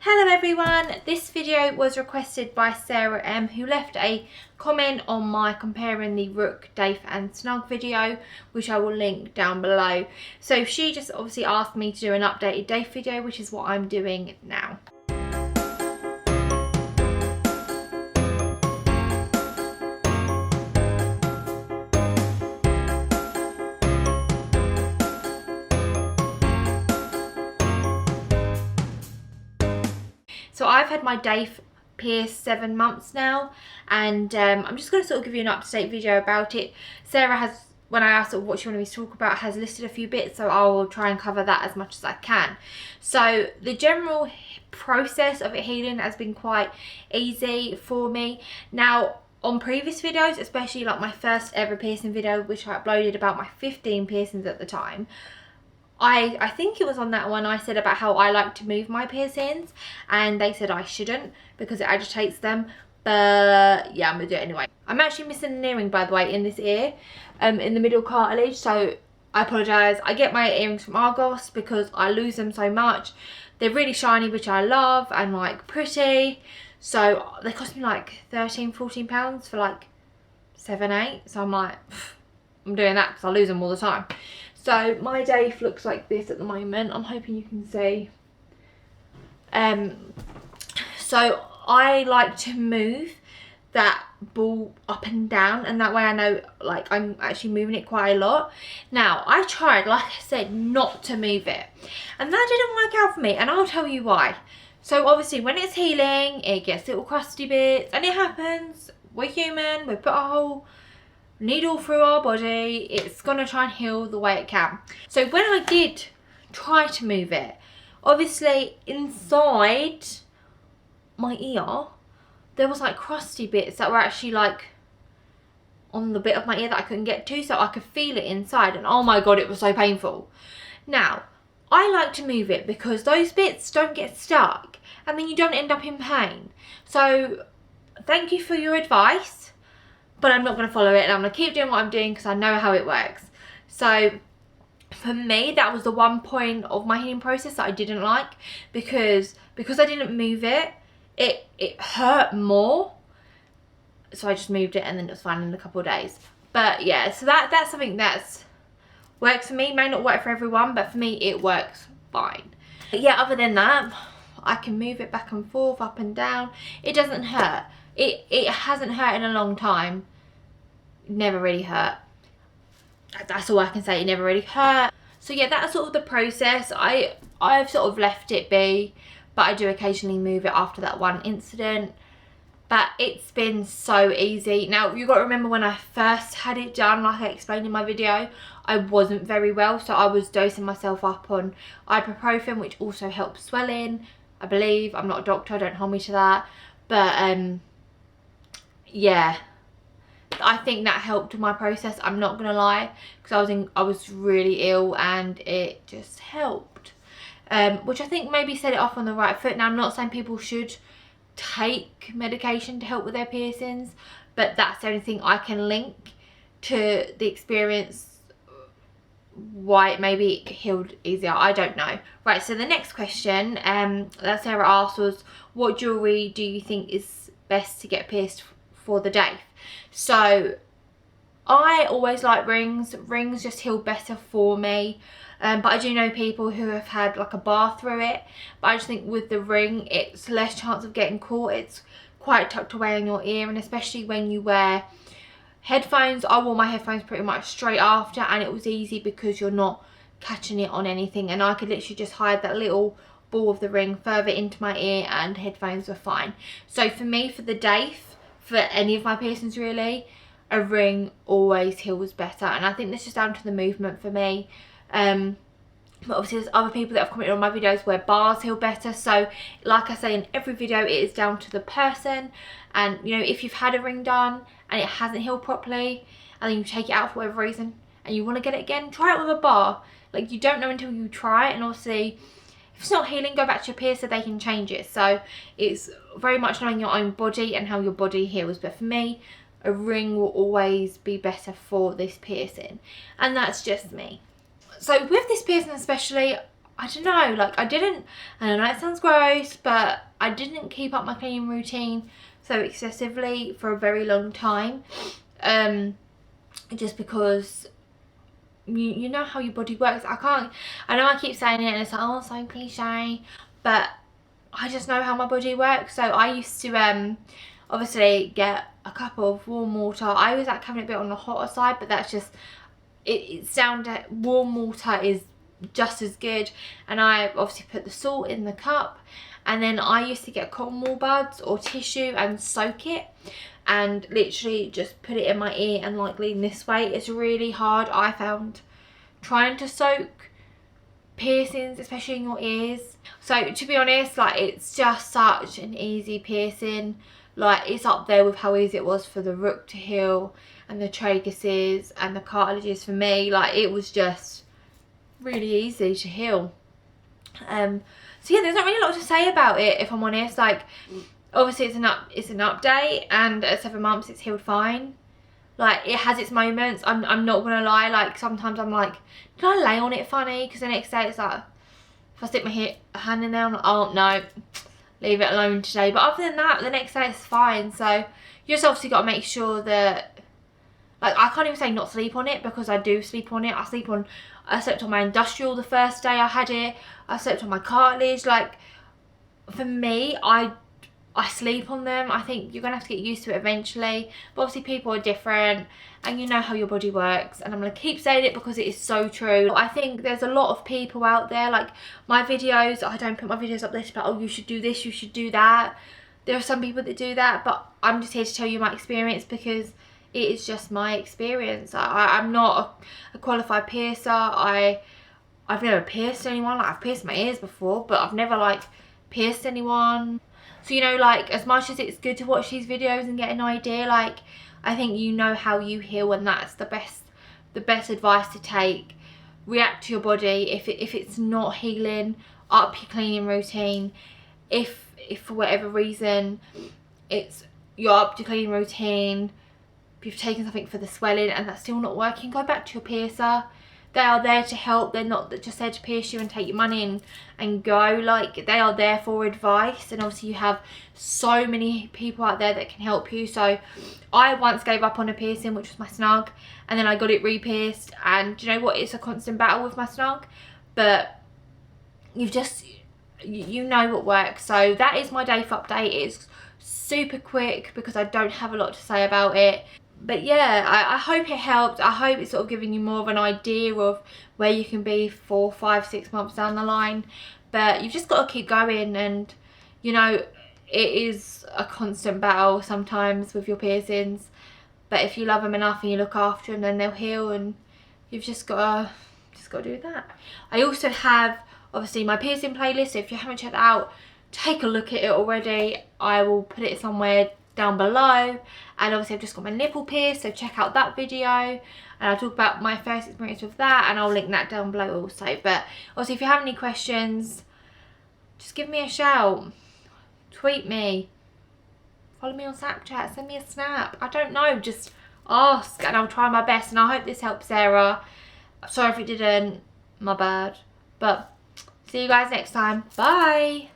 Hello everyone, this video was requested by Sarah M, who left a comment on my comparing the Rook, Daith and Snug video, which I will link down below. So she just obviously asked me to do an updated Daith video, which is what I'm doing now. So I've had my Daith pierced 7 months now, and I'm just going to sort of give you an up-to-date video about it. Sarah has, when I asked her what she wanted me to talk about, has listed a few bits, so I will try and cover that as much as I can. So the general process of it healing has been quite easy for me. Now, on previous videos, especially like my first ever piercing video, which I uploaded about my 15 piercings at the time, I think it was on that one I said about how I like to move my piercings, and they said I shouldn't because it agitates them, but yeah, I'm gonna do it anyway. I'm actually missing an earring, by the way, in this ear, in the middle cartilage, so I apologise. I get my earrings from Argos because I lose them so much. They're really shiny, which I love, and like pretty, so they cost me like £13–14 for like 7–8, so I'm like, I'm doing that because I lose them all the time. So my Daith looks like this at the moment. I'm hoping you can see. So I like to move that ball up and down, and that way I know like I'm actually moving it quite a lot. Now I tried, like I said, not to move it, and that didn't work out for me, and I'll tell you why. So obviously when it's healing, it gets little crusty bits, and it happens. We're human. We put a whole needle through our body, it's gonna try and heal the way it can. So when I did try to move it, obviously inside my ear there was like crusty bits that were actually like on the bit of my ear that I couldn't get to, so I could feel it inside, and oh my god, it was so painful. Now I like to move it because those bits don't get stuck and then you don't end up in pain. So thank you for your advice, but I'm not going to follow it, and I'm going to keep doing what I'm doing because I know how it works. So for me, that was the one point of my healing process that I didn't like, because I didn't move it, it hurt more. So I just moved it and then it was fine in a couple of days. But yeah, so that's something that's works for me. May not work for everyone, but for me it works fine. But yeah, other than that, I can move it back and forth, up and down. It doesn't hurt. It hasn't hurt in a long time. Never really hurt. That's all I can say. It never really hurt. So yeah, that's sort of the process. I've sort of left it be, but I do occasionally move it after that one incident. But it's been so easy. Now you've got to remember, when I first had it done, like I explained in my video, I wasn't very well, so I was dosing myself up on ibuprofen, which also helps swelling, I believe. I'm not a doctor, don't hold me to that, but yeah, I think that helped my process. I'm not gonna lie, because I was really ill, and it just helped, which I think maybe set it off on the right foot. Now I'm not saying people should take medication to help with their piercings, but that's the only thing I can link to the experience, why it maybe healed easier. I don't know. Right, so the next question that Sarah asked was, what jewellery do you think is best to get pierced for the Daith? So I always like rings. Rings just heal better for me, but I do know people who have had like a bar through it, but I just think with the ring it's less chance of getting caught. It's quite tucked away in your ear, and especially when you wear headphones. I wore my headphones pretty much straight after, and it was easy because you're not catching it on anything, and I could literally just hide that little ball of the ring further into my ear and headphones were fine. So for me, for the Daith, for any of my piercings really, a ring always heals better, and I think this is down to the movement for me. But obviously there's other people that have commented on my videos where bars heal better. So like I say in every video, it is down to the person, and you know, if you've had a ring done and it hasn't healed properly, and then you take it out for whatever reason and you want to get it again, try it with a bar. Like, you don't know until you try it, and obviously if it's not healing, go back to your piercer, they can change it. So it's very much knowing your own body and how your body heals. But for me, a ring will always be better for this piercing, and that's just me. So with this piercing especially, I don't know, like I know it sounds gross, but I didn't keep up my cleaning routine so excessively for a very long time. Just because you know how your body works. I know I keep saying it and it's like, oh, so cliche, but I just know how my body works. So I used to obviously get a cup of warm water. I was like having it a bit on the hotter side, but that's just warm water is just as good. And I obviously put the salt in the cup, and then I used to get cotton wool buds or tissue and soak it and literally just put it in my ear and like lean this way. It's really hard, I found, trying to soak piercings, especially in your ears. So to be honest, like it's just such an easy piercing. Like it's up there with how easy it was for the rook to heal and the traguses and the cartilages for me. Like it was just really easy to heal. So yeah, there's not really a lot to say about it, if I'm honest. Like obviously it's an update, and at 7 months it's healed fine. Like it has its moments, I'm not gonna lie. Like sometimes I'm like, did I lay on it funny? Because the next day it's like, if I stick my hand in there, I'm like, oh no, leave it alone today. But other than that, the next day it's fine. So you just obviously got to make sure that, like, I can't even say not sleep on it, because I do sleep on it. I slept on my industrial the first day I had it. I slept on my cartilage. Like for me, I sleep on them. I think you're gonna have to get used to it eventually, but obviously people are different and you know how your body works, and I'm gonna keep saying it because it is so true. I think there's a lot of people out there, like my videos, I don't put my videos up there to be like, oh, you should do this, you should do that. There are some people that do that, but I'm just here to tell you my experience because it is just my experience. I'm not a qualified piercer. I've never pierced anyone. Like I've pierced my ears before, but I've never like pierced anyone. So, you know, like as much as it's good to watch these videos and get an idea, like I think you know how you heal, and that's the best advice to take. React to your body. If it's not healing, up your cleaning routine. If for whatever reason you're up to cleaning routine, you've taken something for the swelling and that's still not working, go back to your piercer. They are there to help. They're not just there to pierce you and take your money and go. Like they are there for advice, and obviously you have so many people out there that can help you. So I once gave up on a piercing, which was my snug, and then I got it re-pierced, and do you know what, it's a constant battle with my snug, but you know what works. So that is my Daith update. It's super quick because I don't have a lot to say about it. But yeah, I hope it helped. I hope it's sort of giving you more of an idea of where you can be 4, 5, 6 months down the line. But you've just got to keep going, and you know, it is a constant battle sometimes with your piercings. But if you love them enough and you look after them, then they'll heal, and you've just got to do that. I also have obviously my piercing playlist, so if you haven't checked that out, take a look at it already. I will put it somewhere down below, and obviously I've just got my nipple pierced, so check out that video, and I'll talk about my first experience with that, and I'll link that down below also. But obviously if you have any questions, just give me a shout, tweet me, follow me on Snapchat, send me a snap, I don't know, just ask and I'll try my best. And I hope this helps Sarah. Sorry if it didn't, my bad, but see you guys next time. Bye.